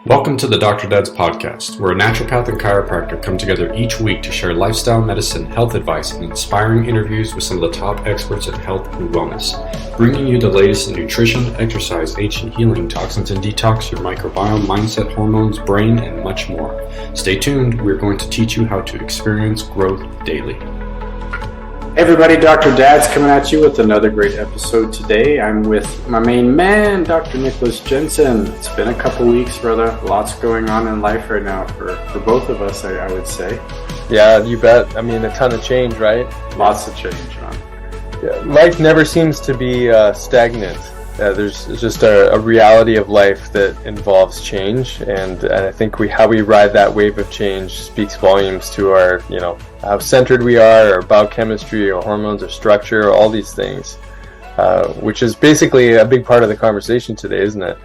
Welcome to the Dr. Dad's podcast, where a naturopath and chiropractor come together each week to share lifestyle medicine, health advice, and inspiring interviews with some of the top experts in health and wellness, bringing you the latest in nutrition, exercise, ancient healing, toxins and detox, your microbiome, mindset, hormones, brain, and much more. Stay tuned. We're going to teach you how to experience growth daily. Hey everybody, Dr. Dad's coming at you with another great episode today. I'm with my main man, Dr. Nicholas Jensen. It's been a couple weeks, brother. Lots going on in life right now for both of us, I would say. Yeah, you bet. I mean, a ton of change, right? Lots of change, man. Yeah, life never seems to be stagnant. There's just a reality of life that involves change, and I think how we ride that wave of change speaks volumes to our, how centered we are, our biochemistry, our hormones, our structure, all these things, which is basically a big part of the conversation today, isn't it?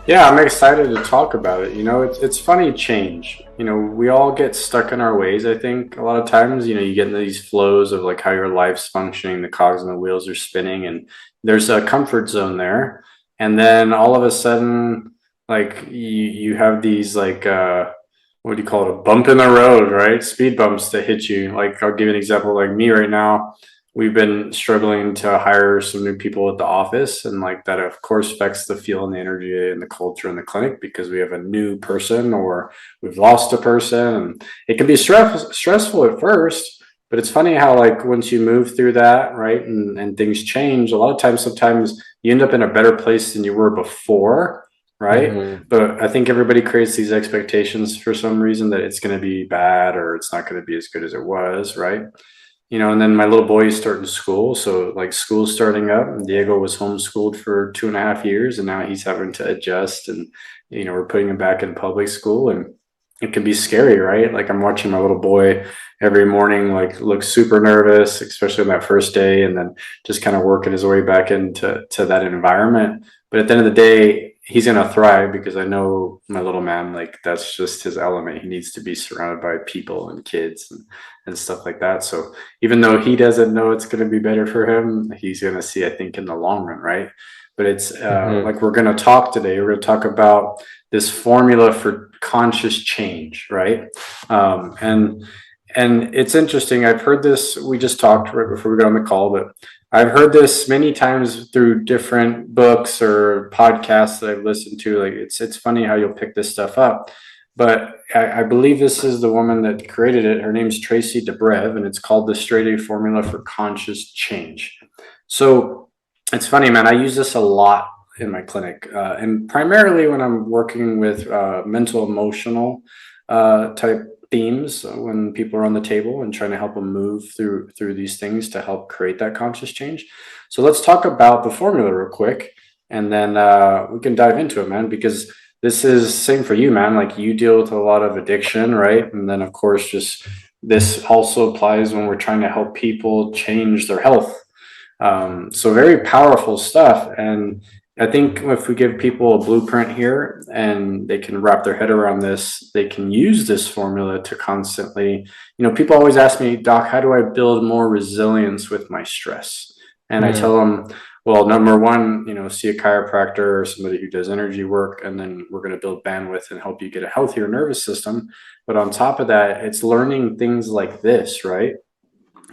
Yeah, I'm excited to talk about it. It's funny, change. We all get stuck in our ways, I think, a lot of times. You get into these flows of like how your life's functioning, the cogs and the wheels are spinning, and there's a comfort zone there. And then all of a sudden, like you have these like, what do you call it? A bump in the road, right? Speed bumps that hit you. Like, I'll give you an example. Like me right now, we've been struggling to hire some new people at the office, and like that of course affects the feel and the energy and the culture in the clinic because we have a new person or we've lost a person, and it can be stressful at first, but it's funny how like once you move through that, right, and things change, a lot of times, sometimes you end up in a better place than you were before, right? Mm-hmm. But I think everybody creates these expectations for some reason that it's going to be bad or it's not going to be as good as it was, right? And then my little boy is starting school. So like school's starting up, and Diego was homeschooled for 2.5 years, and now he's having to adjust, and, we're putting him back in public school, and it can be scary, right? Like I'm watching my little boy every morning, like look super nervous, especially on that first day, and then just kind of working his way back into that environment. But at the end of the day, he's going to thrive because I know my little man, like that's just his element. He needs to be surrounded by people and kids and stuff like that. So even though he doesn't know it's going to be better for him, he's going to see, I think, in the long run, right? But it's like we're going to talk today. We're going to talk about this formula for conscious change, right? And it's interesting. I've heard this. We just talked right before we got on the call, but I've heard this many times through different books or podcasts that I've listened to. Like it's funny how you'll pick this stuff up. But I believe this is the woman that created it. Her name's Traci Dobrev, and it's called the Straight A Formula for Conscious Change. So it's funny, man. I use this a lot in my clinic, and primarily when I'm working with mental, emotional type themes, when people are on the table and trying to help them move through these things to help create that conscious change. So let's talk about the formula real quick, and then we can dive into it, man, because this is same for you, man. Like you deal with a lot of addiction, right? And then of course, just this also applies when we're trying to help people change their health. So very powerful stuff. And I think if we give people a blueprint here and they can wrap their head around this, they can use this formula to constantly, people always ask me, Doc, how do I build more resilience with my stress? And I tell them, well, number one, see a chiropractor or somebody who does energy work, and then we're going to build bandwidth and help you get a healthier nervous system. But on top of that, it's learning things like this, right,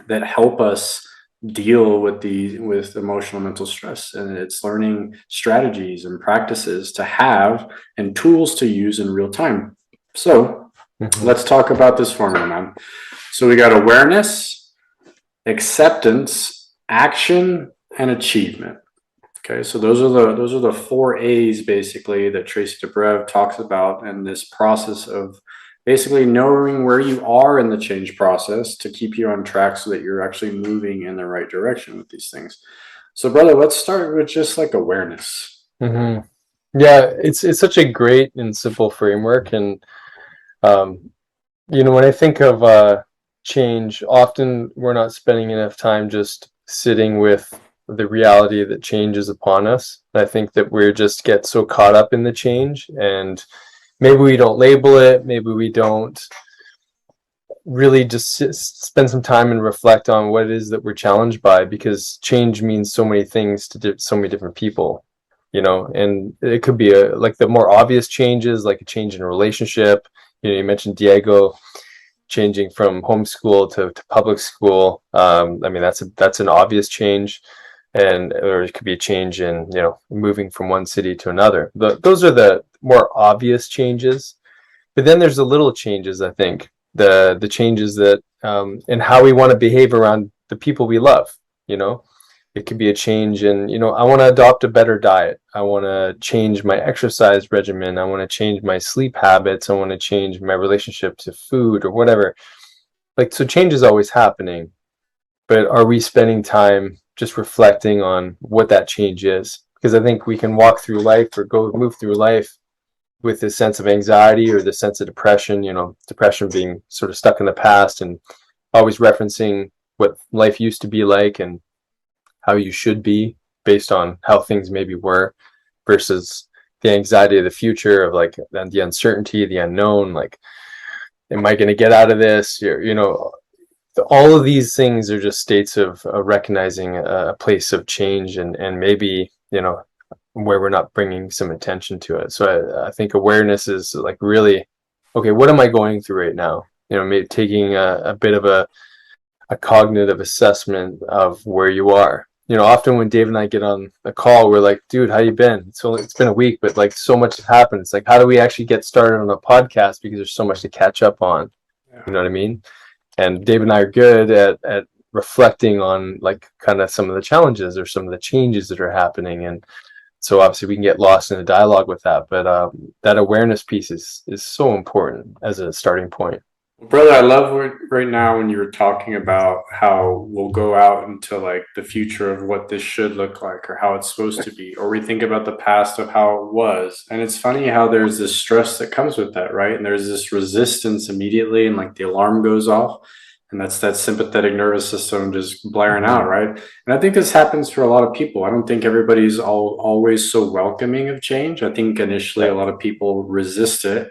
that help us deal with emotional mental stress, and it's learning strategies and practices to have and tools to use in real time. So let's talk about this formula, man. So we got awareness, acceptance, action, and achievement. Okay, so those are the 4 A's basically that Traci Dobrev talks about in this process of basically knowing where you are in the change process to keep you on track so that you're actually moving in the right direction with these things. So, brother, let's start with just like awareness. Yeah, it's such a great and simple framework. And, when I think of change, often we're not spending enough time just sitting with the reality that change is upon us. I think that we just get so caught up in the change, and maybe we don't label it. Maybe we don't really just spend some time and reflect on what it is that we're challenged by, because change means so many things to so many different people. and it could be like the more obvious changes, like a change in a relationship. You mentioned Diego changing from homeschool to public school. I mean, that's an obvious change, and or it could be a change in moving from one city to another. Those are the more obvious changes. But then there's the little changes. I think the changes that in how we want to behave around the people we love. You know, it could be a change in, I want to adopt a better diet. I want to change my exercise regimen. I want to change my sleep habits. I want to change my relationship to food or whatever. Like, so change is always happening, but are we spending time just reflecting on what that change is? Because I think we can walk through life or move through life with this sense of anxiety or this sense of depression, depression being sort of stuck in the past and always referencing what life used to be like and how you should be based on how things maybe were, versus the anxiety of the future, of like the uncertainty, the unknown, like, am I going to get out of this? All of these things are just states of recognizing a place of change, and maybe, where we're not bringing some attention to it. So I think awareness is like really, okay, what am I going through right now? Maybe taking a bit of a cognitive assessment of where you are. Often when Dave and I get on a call, we're like, dude, how you been? It's been a week, but like so much has happened. It's like, how do we actually get started on a podcast? Because there's so much to catch up on. Yeah. You know what I mean? And Dave and I are good at reflecting on like kind of some of the challenges or some of the changes that are happening. And so obviously we can get lost in the dialogue with that. But that awareness piece is so important as a starting point. Brother, I love right now when you were talking about how we'll go out into like the future of what this should look like or how it's supposed to be, or we think about the past of how it was. And it's funny how there's this stress that comes with that, right? And there's this resistance immediately, and like the alarm goes off, and that's that sympathetic nervous system just blaring out, right? And I think this happens for a lot of people. I don't think everybody's always so welcoming of change. I think initially a lot of people resist it,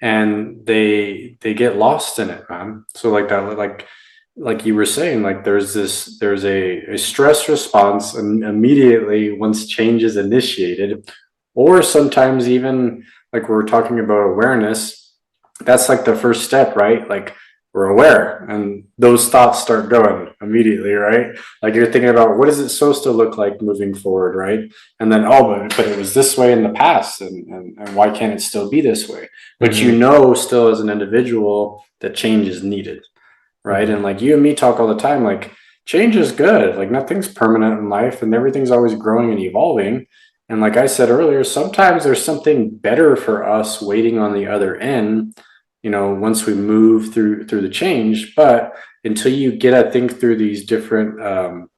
and they get lost in it, man. So like that, like you were saying, like there's a stress response and immediately once change is initiated, or sometimes even like we're talking about awareness, that's like the first step, right? Like we're aware and those thoughts start going immediately, right? Like you're thinking about what is it supposed to look like moving forward, right? And then, oh, but it was this way in the past, and why can't it still be this way? But still as an individual that change is needed, right? And like you and me talk all the time, like change is good, like nothing's permanent in life and everything's always growing and evolving. And like I said earlier, sometimes there's something better for us waiting on the other end, once we move through the change. But until you get, I think, through these different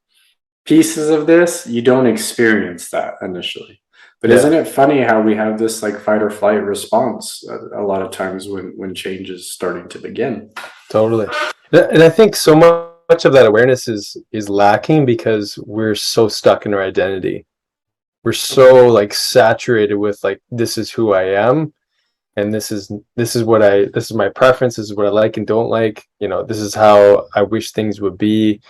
pieces of this, you don't experience that initially. But isn't it funny how we have this like fight or flight response a lot of times when change is starting to begin? Totally. And I think so much of that awareness is lacking because we're so stuck in our identity. We're so like saturated with like, this is who I am, and this is my preference, this is what I like and don't like, this is how I wish things would be.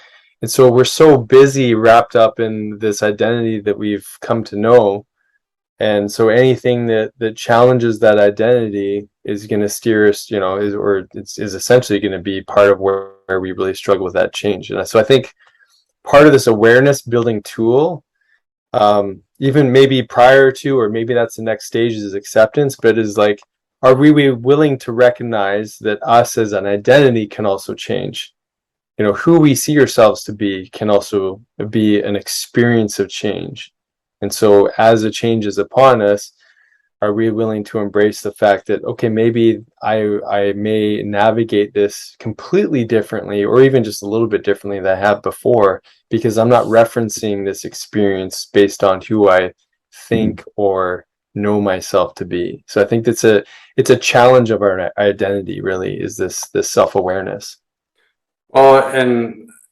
And so we're so busy wrapped up in this identity that we've come to know. And so anything that challenges that identity is going to steer us, is essentially going to be part of where we really struggle with that change. And so I think part of this awareness building tool, even maybe prior to, or maybe that's the next stage, is acceptance, but is like, are we willing to recognize that us as an identity can also change? Who we see ourselves to be can also be an experience of change. And so as a change is upon us, are we willing to embrace the fact that, okay, maybe I may navigate this completely differently, or even just a little bit differently than I have before, because I'm not referencing this experience based on who I think or know myself to be. So I think it's a challenge of our identity, really, is this self-awareness. Well,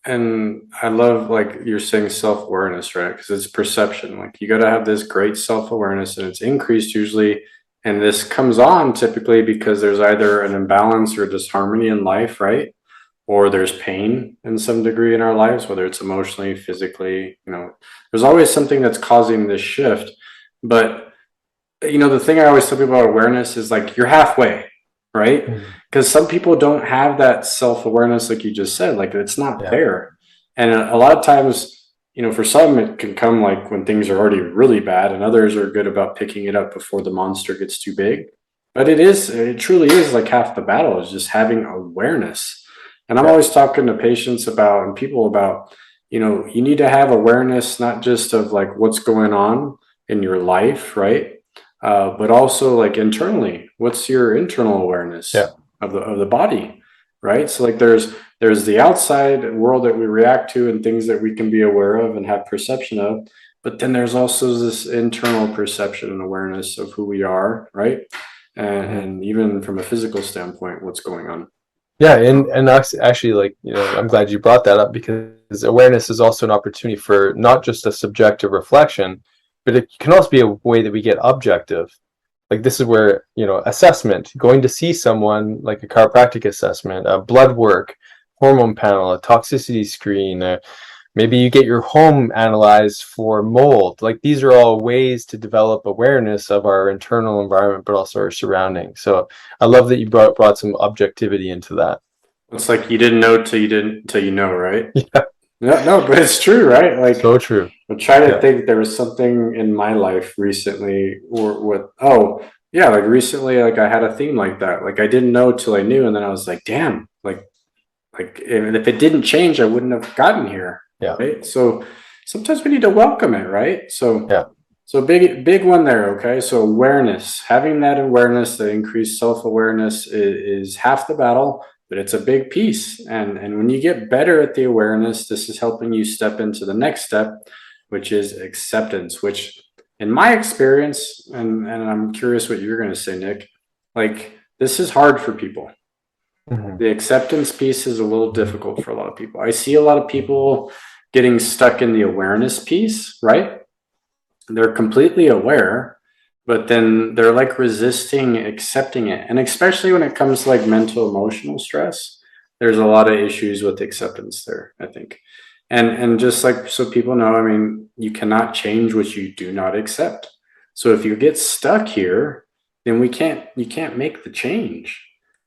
and I love like you're saying self-awareness, right? Because it's perception. Like you got to have this great self-awareness, and it's increased usually. And this comes on typically because there's either an imbalance or disharmony in life, right? Or there's pain in some degree in our lives, whether it's emotionally, physically, there's always something that's causing this shift. But the thing I always tell people about awareness is like you're halfway, right? Mhm. Because some people don't have that self awareness, like you just said, like it's not Yeah. there. And a lot of times, for some, it can come like when things are already really bad, and others are good about picking it up before the monster gets too big. But it truly is like half the battle is just having awareness. And I'm Yeah. always talking to patients about and people about, you need to have awareness, not just of like what's going on in your life, right? But also like internally, what's your internal Yeah. awareness of the body, right? So like there's the outside world that we react to and things that we can be aware of and have perception of, but then there's also this internal perception and awareness of who we are, right? Mhm. And even from a physical standpoint, what's going on. Yeah, and actually, like, I'm glad you brought that up, because awareness is also an opportunity for not just a subjective reflection, but it can also be a way that we get objective. Like, this is where, assessment, going to see someone, like a chiropractic assessment, a blood work, hormone panel, a toxicity screen, maybe you get your home analyzed for mold. Like, these are all ways to develop awareness of our internal environment, but also our surroundings. So I love that you brought some objectivity into that. It's like you didn't know till you didn't till you know, right? Yeah, No, no, but it's true, right? Like so true. I'm trying to Yeah. think there was something in my life recently or what yeah, like recently like I had a theme like that. Like I didn't know till I knew and then I was like, damn, like if it didn't change, I wouldn't have gotten here. Yeah. Right. So sometimes we need to welcome it, right? So Yeah. big one there, okay? So awareness, having that awareness, the increased self-awareness is half the battle, but it's a big piece. And when you get better at the awareness, this is helping you step into the next step, which is acceptance, which in my experience, and I'm curious what you're gonna say, Nick, like this is hard for people. Hmm. The acceptance piece is a little difficult for a lot of people. I see a lot of people getting stuck in the awareness piece, right? They're completely aware, but then they're like resisting accepting it. And especially when it comes to like mental emotional stress, there's a lot of issues with acceptance there, I think. And just like so people know, I mean, you cannot change what you do not accept. So if you get stuck here, then you can't make the change.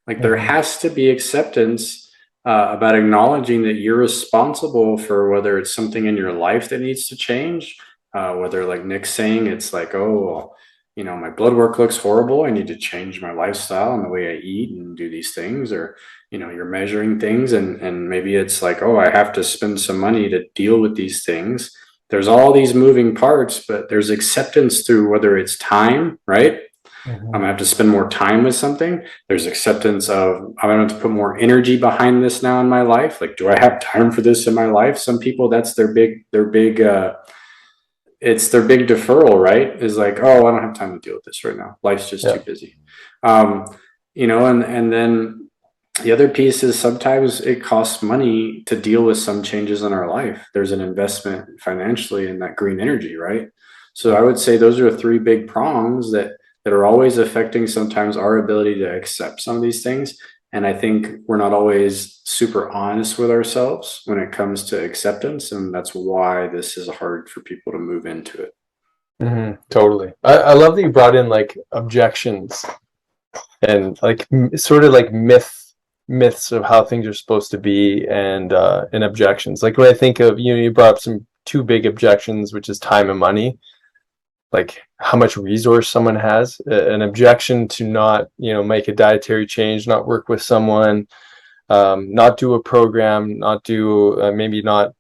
Like there Hmm. has to be acceptance about acknowledging that you're responsible for whether it's something in your life that needs to change, whether like Nick's saying it's like, oh, well, my blood work looks horrible. I need to change my lifestyle and the way I eat and do these things, or you're measuring things, and maybe it's like, oh, I have to spend some money to deal with these things. There's all these moving parts, but there's acceptance through whether it's time, right? I'm Hmm. gonna have to spend more time with something. There's acceptance of I'm gonna have to put more energy behind this now in my life. Like, do I have time for this in my life? Some people, that's it's their big deferral, right? Is like, oh, I don't have time to deal with this right now. Life's just too Yeah. busy. Um, and then the other piece is sometimes it costs money to deal with some changes in our life. There's an investment financially in that green energy, right? So I would say those are three big prongs that are always affecting sometimes our ability to accept some of these things. And I think we're not always super honest with ourselves when it comes to acceptance. And that's why this is hard for people to move into it. Totally. I love that you brought in like objections and like sort of like myths of how things are supposed to be, and objections. Like when I think of, you brought up some two big objections, which is time and money. Like how much resource someone has, an objection to not, make a dietary change, not work with someone, not do a program, not do, maybe not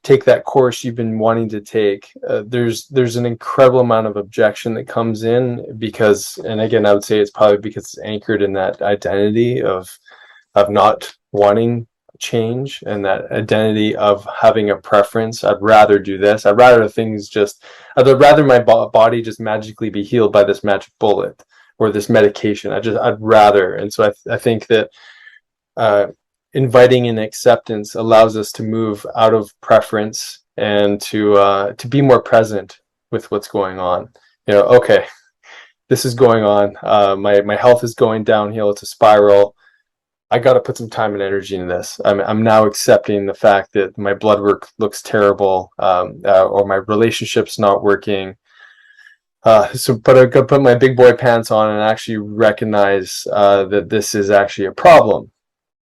take that course you've been wanting to take. There's an incredible amount of objection that comes in, because, and again, I would say it's probably because it's anchored in that identity of not wanting change, and that identity of having a preference. I'd rather do this. I'd rather my body just magically be healed by this magic bullet or this medication. I'd rather. And so I think that uh, inviting in acceptance allows us to move out of preference, and to be more present with what's going on. Okay, this is going on. My health is going downhill. It's a spiral. I got to put some time and energy into this. I'm now accepting the fact that my blood work looks terrible, or my relationship's not working. But I could put my big boy pants on and actually recognize that this is actually a problem,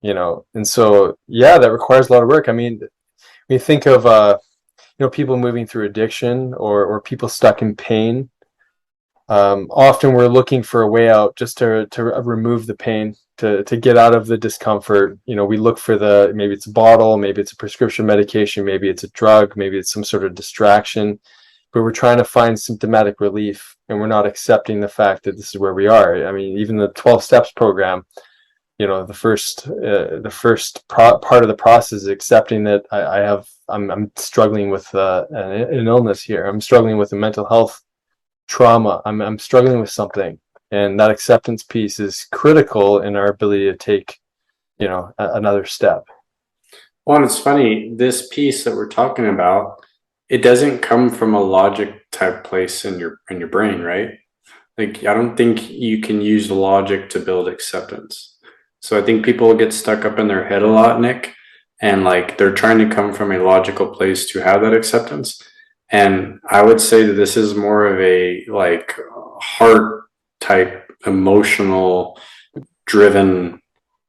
And so, yeah, that requires a lot of work. I mean, when you think of people moving through addiction or people stuck in pain, often we're looking for a way out just to remove the pain, to get out of the discomfort. We look for maybe it's a bottle, maybe it's a prescription medication, maybe it's a drug, maybe it's some sort of distraction, but we're trying to find symptomatic relief, and we're not accepting the fact that this is where we are. I mean, even the 12 steps program, part of the process is accepting that I'm struggling with an illness here. I'm struggling with a mental health trauma. I'm struggling with something, and that acceptance piece is critical in our ability to take, another step. Well, and it's funny, this piece that we're talking about, it doesn't come from a logic type place in your brain, right? Like, I don't think you can use logic to build acceptance. So I think people get stuck up in their head a lot, Nick, and like they're trying to come from a logical place to have that acceptance. And I would say that this is more of a like heart type, emotional driven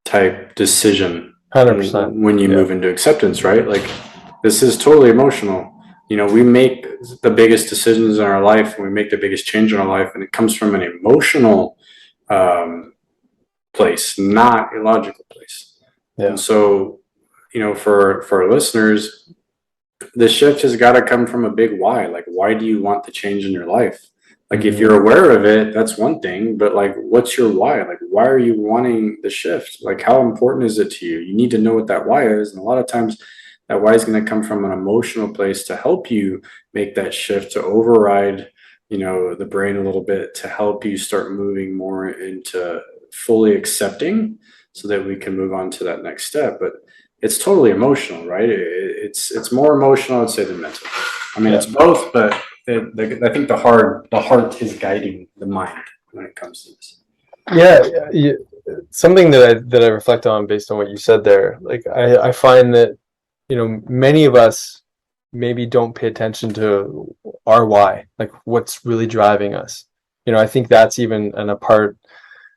type decision 100%. when you move into acceptance, right? Like this is totally emotional. We make the biggest decisions in our life, and we make the biggest change in our life, and it comes from an emotional place, not a logical place. Yeah. And so, for our listeners, the shift has got to come from a big why. Like, why do you want the change in your life? Like, if you're aware of it, that's one thing, but like, what's your why? Like, why are you wanting the shift? Like, how important is it to you? You need to know what that why is. And a lot of times that why is going to come from an emotional place to help you make that shift, to override, the brain a little bit, to help you start moving more into fully accepting so that we can move on to that next step. But it's totally emotional, right? It's more emotional, I'd say, than mental. I mean, it's both, but I think the heart is guiding the mind when it comes to this. Yeah, something that I reflect on based on what you said there. Like I find that many of us maybe don't pay attention to our why, like what's really driving us. I think that's even a part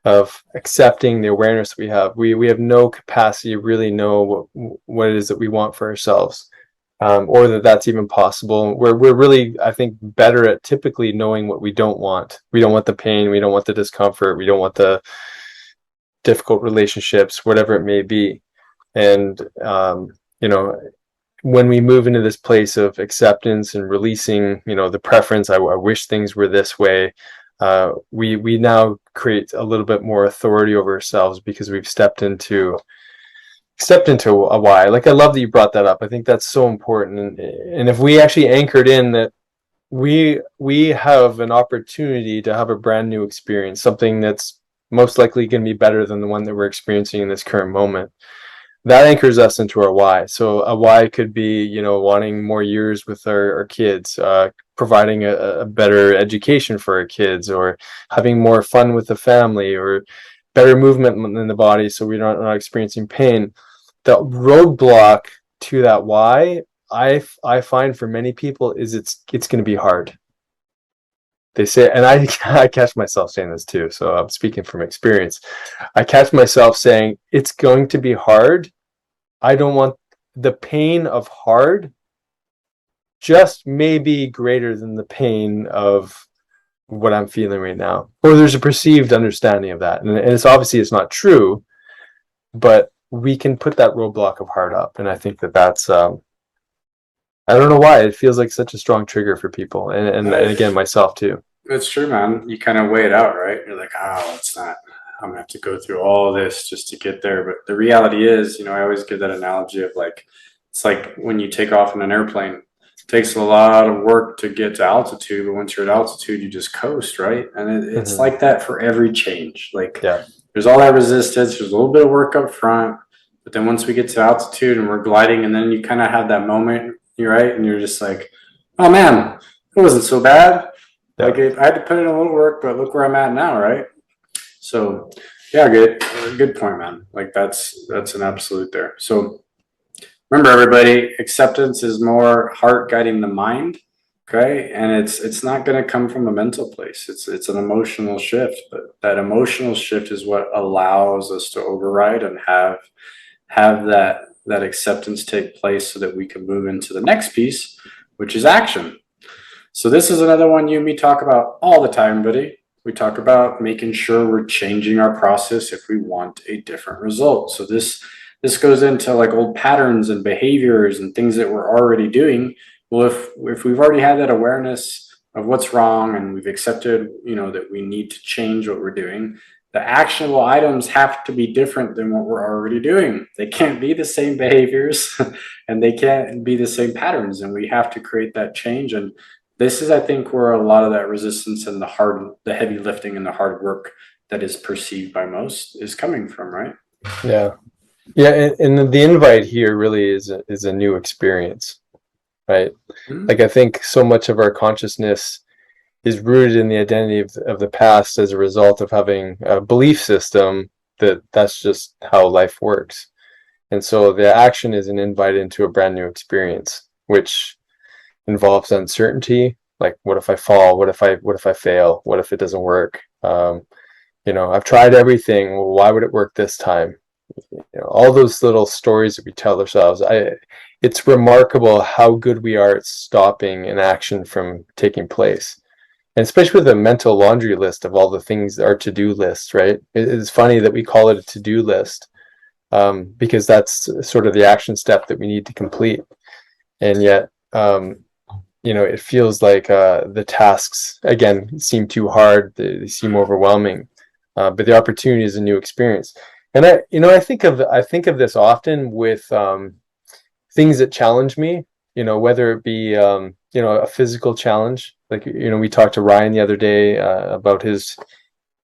of accepting the awareness we have. We have no capacity to really know what it is that we want for ourselves, or that's even possible. We're really, I think, better at typically knowing what we don't want. We don't want the pain. We don't want the discomfort. We don't want the difficult relationships, whatever it may be. And when we move into this place of acceptance and releasing, the preference, I wish things were this way. We now create a little bit more authority over ourselves because we've stepped into a why. Like, I love that you brought that up. I think that's so important. And if we actually anchored in that we have an opportunity to have a brand new experience, something that's most likely going to be better than the one that we're experiencing in this current moment, that anchors us into our why. So a why could be, wanting more years with our kids, providing a better education for our kids, or having more fun with the family, or better movement in the body so we're not experiencing pain. The roadblock to that why, I find for many people, is it's going to be hard. They say, and I catch myself saying this too, so I'm speaking from experience. I catch myself saying, it's going to be hard. I don't want the pain of hard just maybe greater than the pain of what I'm feeling right now. Or there's a perceived understanding of that. And it's obviously it's not true, but we can put that roadblock of hard up. And I think that's, I don't know why, it feels like such a strong trigger for people. And again, myself too. It's true, man. You kind of weigh it out, right? You're like, it's not, I'm gonna have to go through all this just to get there. But the reality is, I always give that analogy of like, it's like when you take off in an airplane, it takes a lot of work to get to altitude, but once you're at altitude, you just coast, right? And it's like that for every change. Like, there's all that resistance, there's a little bit of work up front, but then once we get to altitude and we're gliding, and then you kind of have that moment, you're right, and you're just like, oh man, it wasn't so bad. Like, I had to put in a little work, but look where I'm at now, right? So, yeah, good point, man. Like, that's an absolute there. So, remember, everybody, acceptance is more heart guiding the mind, Okay, and it's not going to come from a mental place. It's an emotional shift, but that emotional shift is what allows us to override and have that acceptance take place so that we can move into the next piece, which is action. So this is another one you and me talk about all the time, buddy. We talk about making sure we're changing our process if we want a different result. So this goes into like old patterns and behaviors and things that we're already doing. Well, if we've already had that awareness of what's wrong and we've accepted, that we need to change what we're doing, the actionable items have to be different than what we're already doing. They can't be the same behaviors and they can't be the same patterns. And we have to create that change. And this is, I think, where a lot of that resistance and the heavy lifting and the hard work that is perceived by most is coming from, right? Yeah. Yeah, and the invite here really is a new experience, right? Mm-hmm. Like I think so much of our consciousness is rooted in the identity of the past as a result of having a belief system that that's just how life works. And so the action is an invite into a brand new experience, which involves uncertainty. Like, what if I fall? What if I fail? What if it doesn't work? I've tried everything. Well, why would it work this time? All those little stories that we tell ourselves. It's remarkable how good we are at stopping an action from taking place. And especially with a mental laundry list of all the things, our to-do list, right? It's funny that we call it a to-do list, because that's sort of the action step that we need to complete. And yet, it feels like the tasks, again, seem too hard. They seem overwhelming. But the opportunity is a new experience. And I think of this often with things that challenge me, whether it be, a physical challenge. Like, we talked to Ryan the other day about his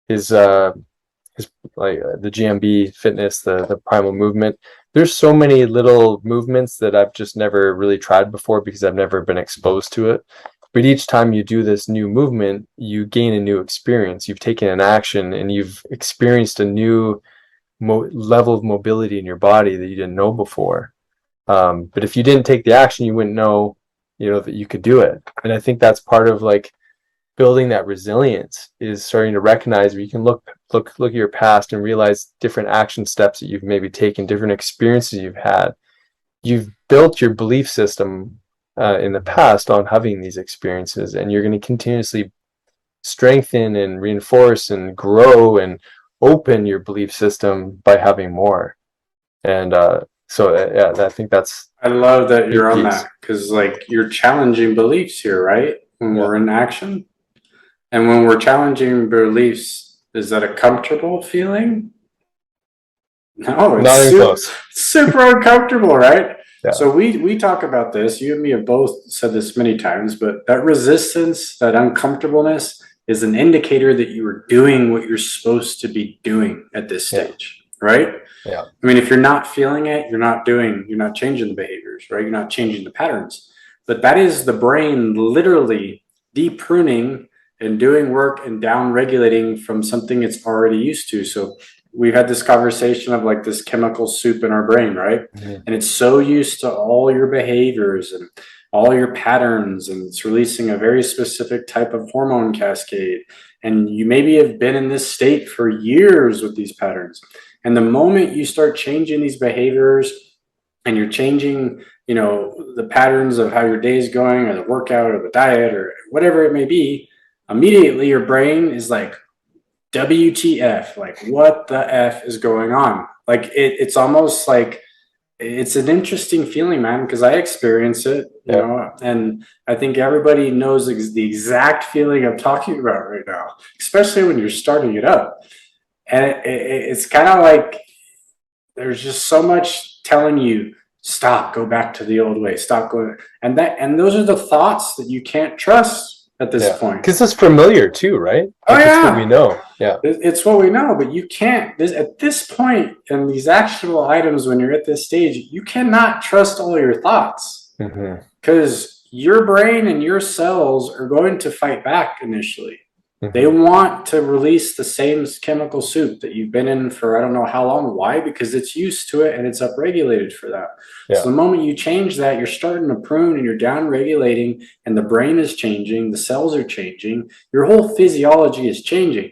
like the GMB fitness, the primal movement. There's so many little movements that I've just never really tried before because I've never been exposed to it. But each time you do this new movement, you gain a new experience. You've taken an action and you've experienced a new level of mobility in your body that you didn't know before. But if you didn't take the action, you wouldn't know, that you could do it. And I think that's part of like building that resilience, is starting to recognize where you can look at your past and realize different action steps that you've maybe taken, different experiences you've had. You've built your belief system in the past on having these experiences, and you're going to continuously strengthen and reinforce and grow and open your belief system by having more. And yeah, I think that's I love that a big you're on piece. that because, like, you're challenging beliefs here, right? When Yeah. we're in action. And when we're challenging beliefs, is that a comfortable feeling? No, it's Not even close. super uncomfortable, right? Yeah. So we talk about this. You and me have both said this many times, but that resistance, that uncomfortableness, is an indicator that you are doing what you're supposed to be doing at this Yeah. stage, right? Yeah. I mean, if you're not feeling it, you're not changing the behaviors, right? You're not changing the patterns. But that is the brain literally de-pruning and doing work and down regulating from something it's already used to. So we've had this conversation of like this chemical soup in our brain, right? Mm-hmm. And it's so used to all your behaviors and all your patterns, and it's releasing a very specific type of hormone cascade. And you maybe have been in this state for years with these patterns. And the moment you start changing these behaviors and you're changing, the patterns of how your day is going or the workout or the diet or whatever it may be, immediately your brain is like, WTF, like what the F is going on? Like it's almost like it's an interesting feeling, man, because I experience it, Yeah. and I think everybody knows the exact feeling I'm talking about right now, especially when you're starting it up. And it's kind of like there's just so much telling you, stop, go back to the old way, stop going. And those are the thoughts that you can't trust at this Yeah. point. Because it's familiar too, right? Oh, Like, it's what we yeah. know. Yeah. It's what we know, but you can't, at this point in these actionable items, when you're at this stage, you cannot trust all your thoughts Mm-hmm. because your brain and your cells are going to fight back initially. They Hmm. want to release the same chemical soup that you've been in for I don't know how long. Why? Because it's used to it and it's upregulated for that. Yeah. So the moment you change that, you're starting to prune and you're down regulating, and the brain is changing, the cells are changing, your whole physiology is changing.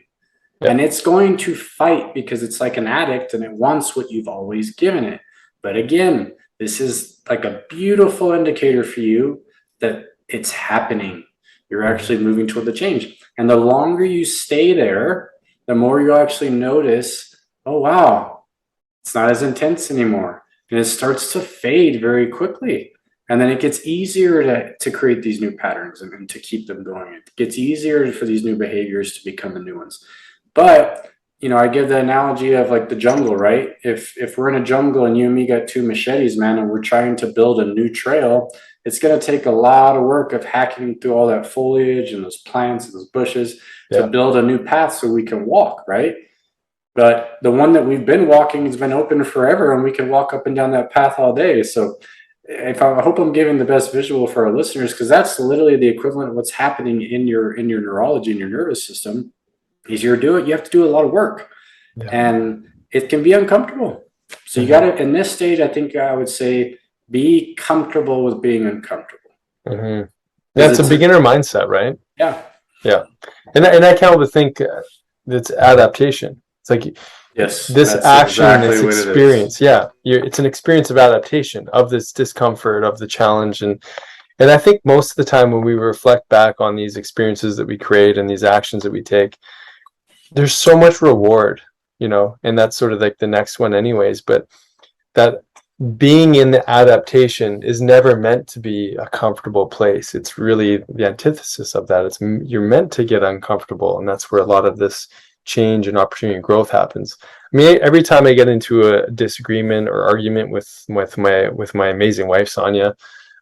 Yeah. And it's going to fight because it's like an addict and it wants what you've always given it. But again, this is like a beautiful indicator for you that it's happening. You're Hmm. actually moving toward the change. And the longer you stay there, the more you actually notice, oh, wow, it's not as intense anymore. And it starts to fade very quickly. And then it gets easier to create these new patterns and to keep them going. It gets easier for these new behaviors to become the new ones. But I give the analogy of like the jungle, right? If we're in a jungle and you and me got two machetes, man, and we're trying to build a new trail, it's gonna take a lot of work of hacking through all that foliage and those plants and those bushes to Yeah. build a new path so we can walk, right? But the one that we've been walking has been open forever, and we can walk up and down that path all day. So if I hope I'm giving the best visual for our listeners, because that's literally the equivalent of what's happening in your neurology and your nervous system is you have to do a lot of work, Yeah. and it can be uncomfortable. So you got Hmm. to, in this stage, I think I would say be comfortable with being uncomfortable. Hmm. Yeah, Because it's a beginner mindset, right? yeah, Yeah. And I can't help but think it's adaptation. It's like yes, this that's action, exactly this what it is. experience. Yeah, it's an experience of adaptation, of this discomfort, of the challenge. And I think most of the time when we reflect back on these experiences that we create and these actions that we take, there's so much reward, and that's sort of like the next one anyways. But that being in the adaptation is never meant to be a comfortable place. It's really the antithesis of that. You're meant to get uncomfortable, and that's where a lot of this change and opportunity and growth happens. I mean, every time I get into a disagreement or argument with my amazing wife Sonia,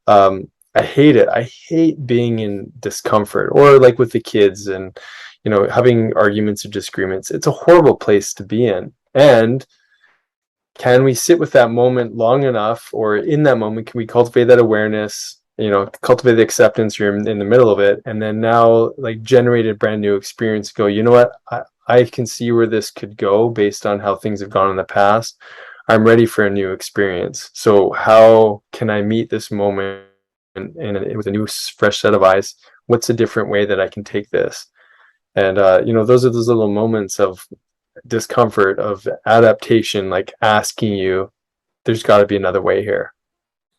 I hate it. I hate being in discomfort, or like with the kids, and having arguments or disagreements. It's a horrible place to be in. And can we sit with that moment long enough, or in that moment can we cultivate that awareness, cultivate the acceptance, you're in the middle of it, and then now like generate a brand new experience, go, you know what, I can see where this could go based on how things have gone in the past. I'm ready for a new experience, so how can I meet this moment with a new fresh set of eyes? What's a different way that I can take this? And those are those little moments of discomfort, of adaptation, like asking you, there's got to be another way here.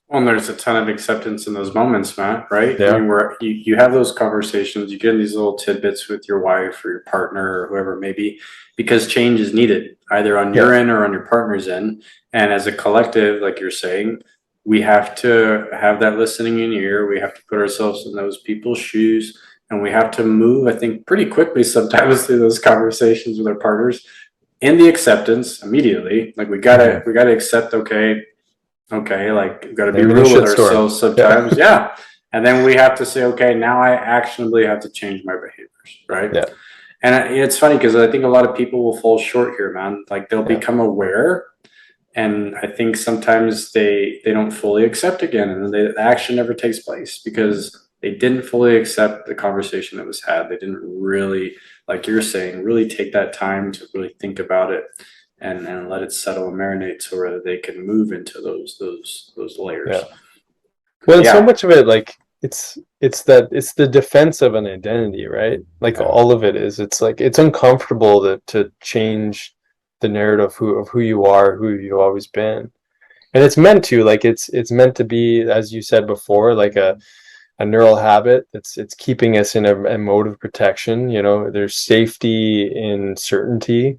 Well, and there's a ton of acceptance in those moments, Matt, right? I Yeah. mean, where you have those conversations, you get in these little tidbits with your wife or your partner or whoever it may be, because change is needed either on Yeah. your end or on your partner's end. And as a collective, like you're saying, we have to have that listening in ear. We have to put ourselves in those people's shoes, and we have to move, I think, pretty quickly sometimes through those conversations with our partners in the acceptance immediately. Like Mm-hmm. we gotta accept, okay, like we've got to be Maybe in a real with shitstorm. ourselves Yeah. sometimes. Yeah. And then we have to say, okay, now I actionably have to change my behaviors, right? Yeah. And it's funny because I think a lot of people will fall short here, man. Like they'll Yeah. become aware, and I think sometimes they don't fully accept again, and the action never takes place because they didn't fully accept the conversation that was had. They didn't really, like you're saying, really take that time to really think about it and let it settle and marinate so that they can move into those layers. Yeah. Well, and so Yeah, much of it, like it's the defense of an identity, right? Like yeah. all of it is. It's like it's uncomfortable to change the narrative of who you are, who you've always been. And it's meant to, like it's meant to be, as you said before, like a neural habit. It's keeping us in a mode of protection. There's safety in certainty,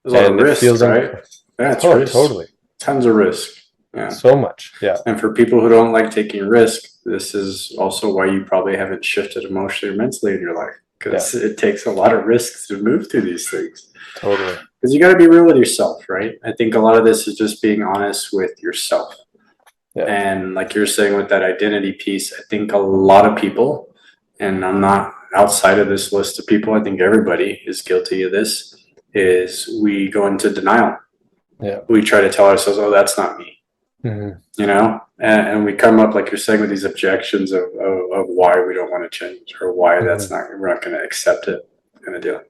There's a lot of and it risk, feels right? Yeah, it's oh, risk. totally, Tons of risk. Yeah. so much. Yeah. And for people who don't like taking risk, this is also why you probably haven't shifted emotionally or mentally in your life, Yeah. because it takes a lot of risks to move through these things. Totally. Because you got to be real with yourself, right? I think a lot of this is just being honest with yourself. Yeah. And like you're saying with that identity piece, I think a lot of people, and I'm not outside of this list of people, I think everybody is guilty of this, is we go into denial. Yeah. We try to tell ourselves, oh, that's not me, Mm-hmm. and we come up, like you're saying, with these objections of why we don't want to change or why Mm-hmm. we're not going to accept it. kind of deal.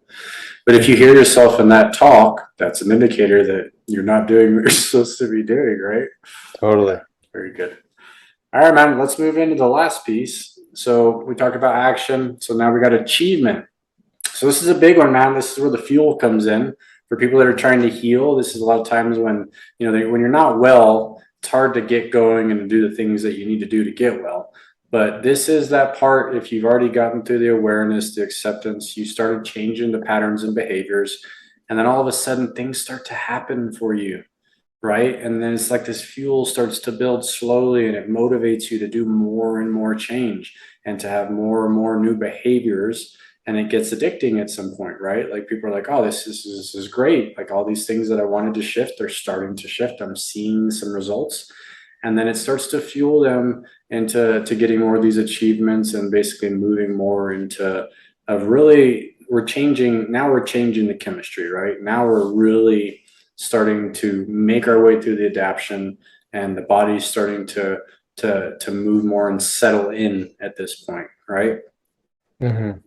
But if you hear yourself in that talk, that's an indicator that you're not doing what you're supposed to be doing, right? Totally. Yeah, very good. All right, man, let's move into the last piece. So we talked about action. So now we got achievement. So this is a big one, man. This is where the fuel comes in for people that are trying to heal. This is a lot of times when, when you're not well, it's hard to get going and to do the things that you need to do to get well. But this is that part. If you've already gotten through the awareness, the acceptance, you started changing the patterns and behaviors, and then all of a sudden things start to happen for you, right? And then it's like this fuel starts to build slowly, and it motivates you to do more and more change and to have more and more new behaviors. And it gets addicting at some point, right? Like people are like, oh, this is great. Like all these things that I wanted to shift, they're starting to shift. I'm seeing some results. And then it starts to fuel them into getting more of these achievements and basically moving more into of really we're changing the chemistry, right? Now we're really starting to make our way through the adaptation, and the body's starting to move more and settle in at this point, right? Mm-hmm.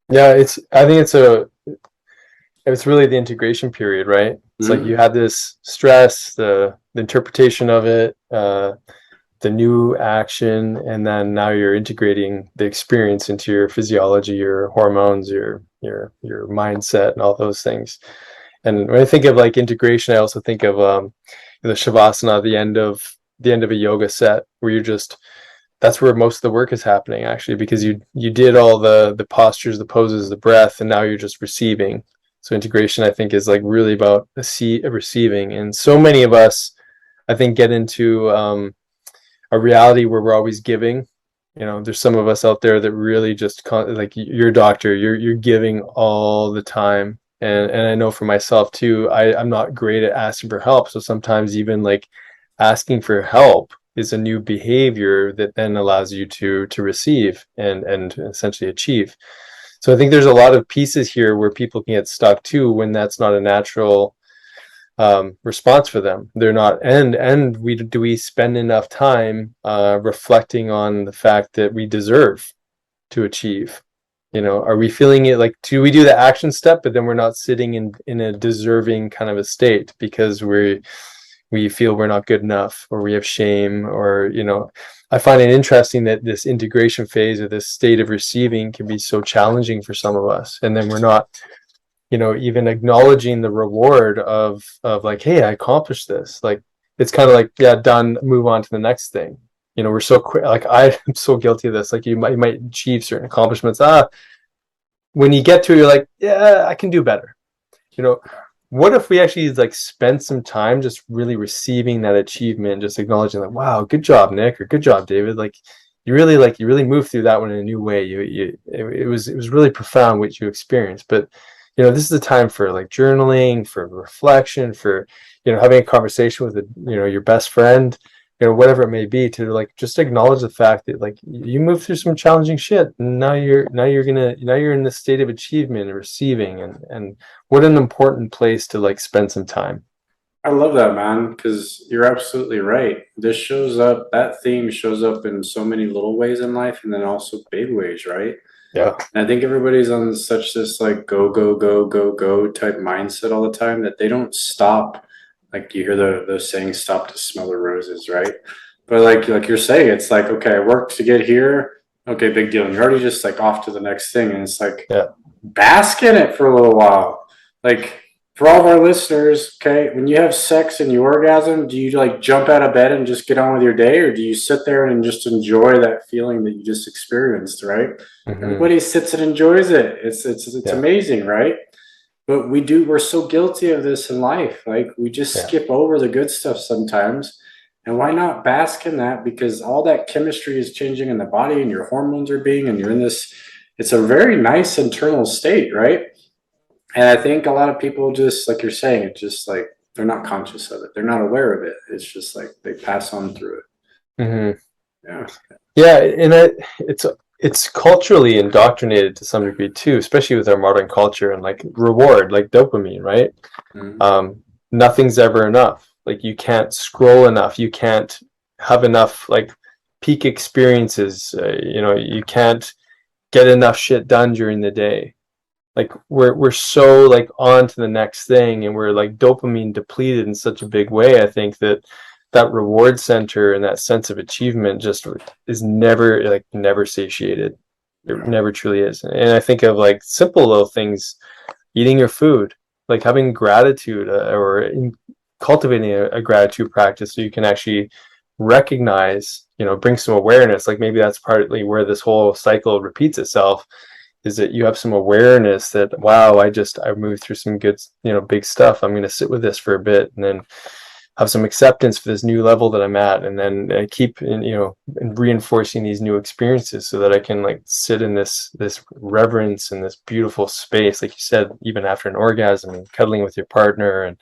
Yeah, I think it's really the integration period, right? It's like you had this stress, the interpretation of it, the new action, and then now you're integrating the experience into your physiology, your hormones, your mindset, and all those things. And when I think of like integration, I also think of the shavasana, the end of a yoga set, where you're just that's where most of the work is happening, actually, because you did all the postures, the poses, the breath, and now you're just receiving. So integration, I think, is like really about receiving. And so many of us, I think, get into a reality where we're always giving. There's some of us out there that really just like your doctor, you're giving all the time. And I know for myself too, I'm not great at asking for help. So sometimes even like asking for help is a new behavior that then allows you to receive and essentially achieve. So I think there's a lot of pieces here where people can get stuck too when that's not a natural response for them. They're not, and we spend enough time reflecting on the fact that we deserve to achieve. Are we feeling it like, do we do the action step, but then we're not sitting in a deserving kind of a state because we feel we're not good enough, or we have shame, or I find it interesting that this integration phase, or this state of receiving, can be so challenging for some of us, and then we're not even acknowledging the reward of like, hey, I accomplished this. Like, it's kind of like, yeah, done, move on to the next thing. We're so quick. Like, I'm so guilty of this. Like, you might achieve certain accomplishments. When you get to it, you're like, yeah, I can do better. What if we actually like spend some time just really receiving that achievement, just acknowledging like, wow, good job, Nick, or good job, David. Like, you really moved through that one in a new way. It was really profound what you experienced. But this is a time for like journaling, for reflection, for having a conversation with your best friend, whatever it may be, to like just acknowledge the fact that like you moved through some challenging shit, and now you're in this state of achievement and receiving, and what an important place to like spend some time. I love that, man, because you're absolutely right. That theme shows up in so many little ways in life, and then also big ways, right? Yeah. And I think everybody's on such this like go, go, go, go, go type mindset all the time that they don't stop. Like you hear the saying, stop to smell the roses, right? But like you're saying, it's like, okay, I worked to get here. Okay, big deal. And you're already just like off to the next thing. And it's like, Yeah. bask in it for a little while. Like, for all of our listeners, okay, when you have sex and you orgasm, do you like jump out of bed and just get on with your day, or do you sit there and just enjoy that feeling that you just experienced, right? Mm-hmm. Everybody sits and enjoys it. It's amazing, right? But we're so guilty of this in life. Like, we just skip over the good stuff sometimes. And why not bask in that? Because all that chemistry is changing in the body, and your hormones are and you're in this, it's a very nice internal state, right? And I think a lot of people just, like you're saying, it's just like they're not conscious of it. They're not aware of it. It's just like they pass on through it. Mm-hmm. Yeah. Yeah. And it's culturally indoctrinated to some degree too, especially with our modern culture and like reward, like dopamine, right? Mm-hmm. Nothing's ever enough. Like, you can't scroll enough. You can't have enough like peak experiences. You can't get enough shit done during the day. like we're so like on to the next thing, and we're like dopamine depleted in such a big way. I think that that reward center and that sense of achievement just is never satiated. It Yeah. never truly is. And I think of like simple little things, eating your food, like having gratitude, cultivating a gratitude practice, so you can actually recognize, bring some awareness. Like maybe that's partly where this whole cycle repeats itself, is that you have some awareness that, wow, I moved through some good, big stuff. I'm going to sit with this for a bit, and then have some acceptance for this new level that I'm at, and then keep reinforcing these new experiences, so that I can like sit in this reverence and this beautiful space, like you said, even after an orgasm, and cuddling with your partner, and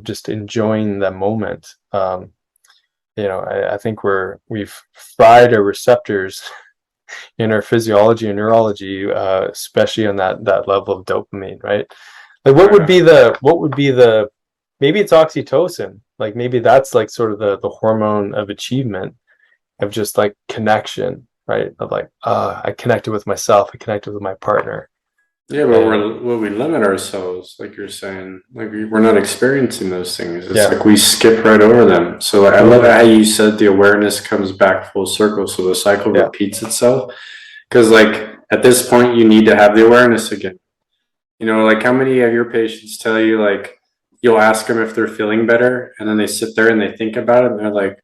just enjoying the moment. I think we've fried our receptors in our physiology and neurology, especially on that level of dopamine, right? Like what would be the maybe it's oxytocin. Like maybe that's like sort of the hormone of achievement, of just like connection, right? Of like, I connected with myself, I connected with my partner. Yeah, but And we limit ourselves, like you're saying, like we're not experiencing those things. It's yeah, like we skip right over them. So like, I love totally. how you said the awareness comes back full circle, so the cycle Yeah. repeats itself. Because like at this point, you need to have the awareness again. Like how many of your patients tell you like you'll ask them if they're feeling better, and then they sit there and they think about it, and they're like,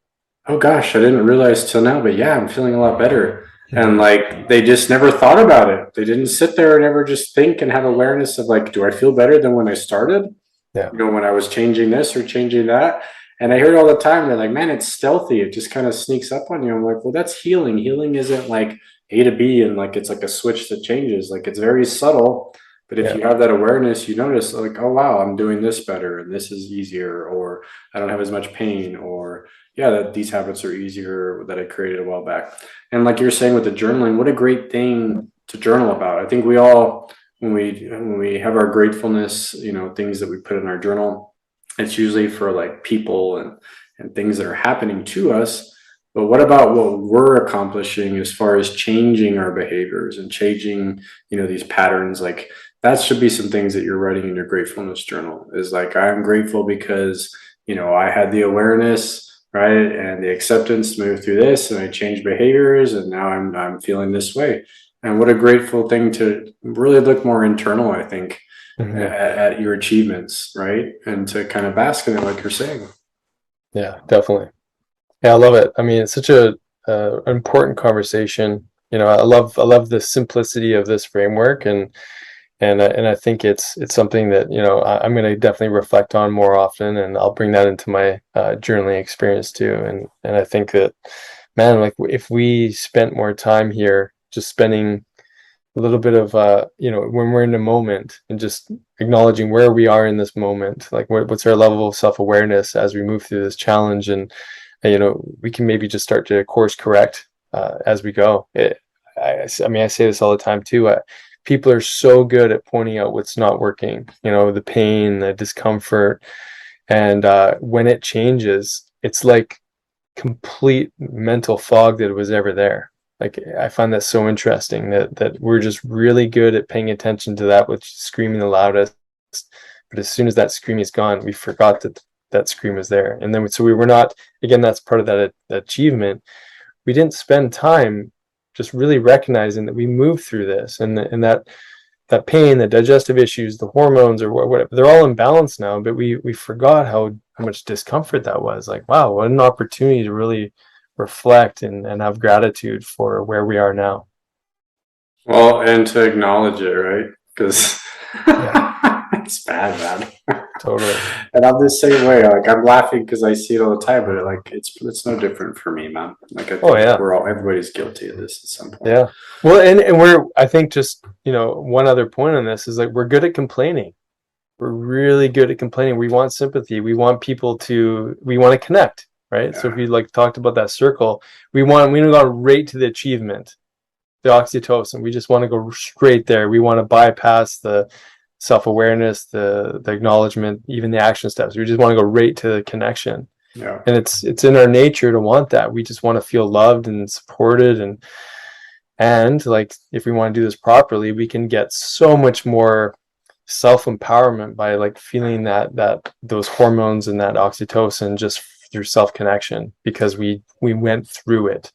"Oh gosh, I didn't realize till now, but yeah, I'm feeling a lot better." And Mm-hmm. like they just never thought about it. They didn't sit there and ever just think and have awareness of like, do I feel better than when I started? Yeah. When I was changing this or changing that. And I hear it all the time. They're like, man, it's stealthy. It just kind of sneaks up on you. I'm like, well, that's healing. Healing isn't like A to B and like it's like a switch that changes. Like it's very subtle. But if Yeah. you have that awareness, you notice like, oh wow, I'm doing this better and this is easier, or I don't have as much pain, or yeah, that these habits are easier that I created a while back. And like you're saying with the journaling, what a great thing to journal about. I think we all, when we have our gratefulness, things that we put in our journal, it's usually for like people and things that are happening to us. But what about what we're accomplishing as far as changing our behaviors and changing, these patterns? Like that should be some things that you're writing in your gratefulness journal, is like, I'm grateful because, I had the awareness, right, and the acceptance to move through this, and I changed behaviors, and now I'm feeling this way. And what a grateful thing to really look more internal, I think, Mm-hmm. at your achievements, right? And to kind of bask in it, like you're saying. Yeah, definitely. Yeah, I love it. I mean, it's such a important conversation. I love the simplicity of this framework, and I think it's something that I'm going to definitely reflect on more often, and I'll bring that into my journaling experience too. And I think that, man, like if we spent more time here, just spending a little bit of when we're in the moment, and just acknowledging where we are in this moment, like what's our level of self-awareness as we move through this challenge, and we can maybe just start to course correct as we go. I mean, I say this all the time too. People are so good at pointing out what's not working, the pain, the discomfort, and when it changes, it's like complete mental fog that was ever there. Like I find that so interesting, that we're just really good at paying attention to that which is screaming the loudest, but as soon as that scream is gone, we forgot that that scream was there. And then so we were not, again, that's part of that achievement. We didn't spend time just really recognizing that we moved through this, and that pain, the digestive issues, the hormones, or whatever, they're all in balance now, but we forgot how much discomfort that was. Like, wow, what an opportunity to really reflect and have gratitude for where we are now. Well, and to acknowledge it, right? Because Yeah, it's bad, man. totally. And I'm the same way. Like I'm laughing because I see it all the time, but like it's no different for me, man. Like I Oh think yeah. everybody's guilty of this at some point. Yeah. Well, and we're, I think, just, one other point on this is like we're good at complaining. We're really good at complaining. We want sympathy. We want people we want to connect, right? So if Yeah. you like talked about that circle, we don't go right to the achievement, the oxytocin. We just want to go straight there. We want to bypass the self-awareness, the acknowledgement, even the action steps. We just want to go right to the connection. Yeah. And it's in our nature to want that. We just want to feel loved and supported, And like, if we want to do this properly, we can get so much more self-empowerment by like feeling that those hormones and that oxytocin just through self-connection, because we went through it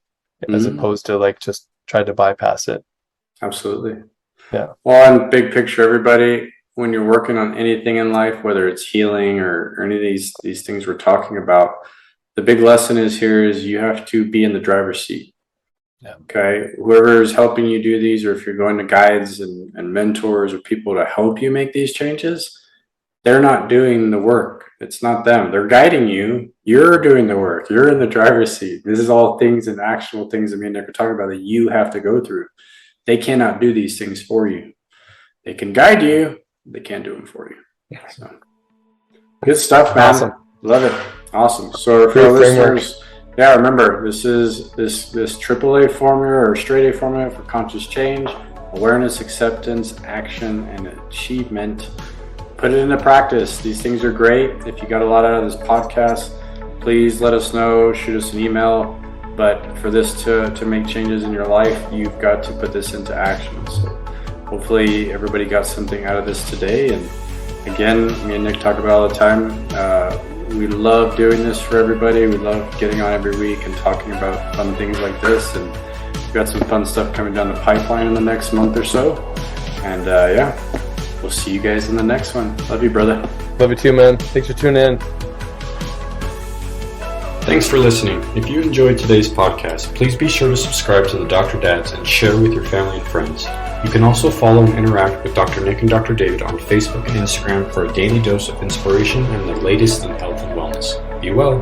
as opposed to like just tried to bypass it. Absolutely. Yeah. Well, and big picture, everybody, when you're working on anything in life, whether it's healing or any of these things we're talking about, the big lesson is you have to be in the driver's seat. Yeah. Okay. Whoever is helping you do these, or if you're going to guides and mentors or people to help you make these changes, they're not doing the work. It's not them. They're guiding you. You're doing the work. You're in the driver's seat. This is all things and actual things that me and Nick are talking about that you have to go through. They cannot do these things for you. They can guide you. They can't do them for you. So, good stuff, man. Awesome. Love it. Awesome. So for our listeners, yeah, remember, this is this AAA formula or straight A formula for conscious change, awareness, acceptance, action, and achievement. Put it into practice. These things are great. If you got a lot out of this podcast, please let us know, shoot us an email. But for this to make changes in your life, you've got to put this into action. So hopefully everybody got something out of this today. And again, me and Nick talk about it all the time. We love doing this for everybody. We love getting on every week and talking about fun things like this. And we've got some fun stuff coming down the pipeline in the next month or so. And yeah, we'll see you guys in the next one. Love you, brother. Love you too, man. Thanks for tuning in. Thanks for listening. If you enjoyed today's podcast, please be sure to subscribe to the Dr. Dads and share with your family and friends. You can also follow and interact with Dr. Nick and Dr. David on Facebook and Instagram for a daily dose of inspiration and the latest in health and wellness. Be well.